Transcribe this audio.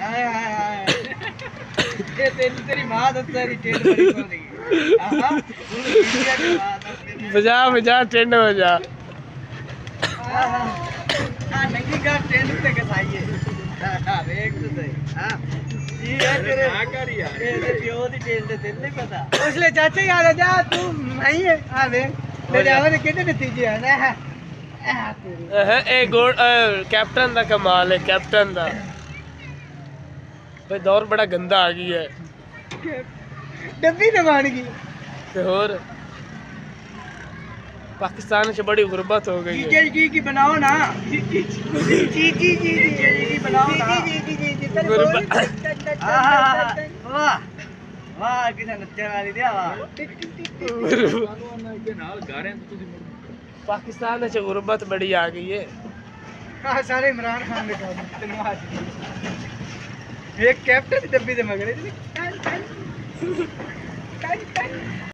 हाय हाय हाय ये तेरी मां दस तेरी टेंट बड़ी बोल रही हां इंडिया की बात बजा बजा टेंट बजा। हां नंगी का टेंट पे कसाइए हां देख तो सही हां ये है तेरे ना कर यार ये पियो दी टेंट तेरे नहीं पता उसले चाचा यार जा तू नहीं है हां देख ले जावे कितने नतीजे है ना ਇਹ ਗੋਲ ਕੈਪਟਨ ਦਾ ਕਮਾਲ ਹੈ ਕੈਪਟਨ ਦਾ ਬਈ ਦੌਰ ਬੜਾ ਗੰਦਾ ਆ ਗਈ ਹੈ डब्बी न मान गई ਤੇ ਹੋਰ पाकिस्तान से बड़ी गुर्बत हो गई है। की बनाओ ना जी बनाओ ना वाह वाह कितना नच्चने वाली दिया वाह पाकिस्तान से गुर्बत बड़ी आ गई है। हाँ सारे इमरान खान ने कहा एक कैप्टन डब्बी दे मगरे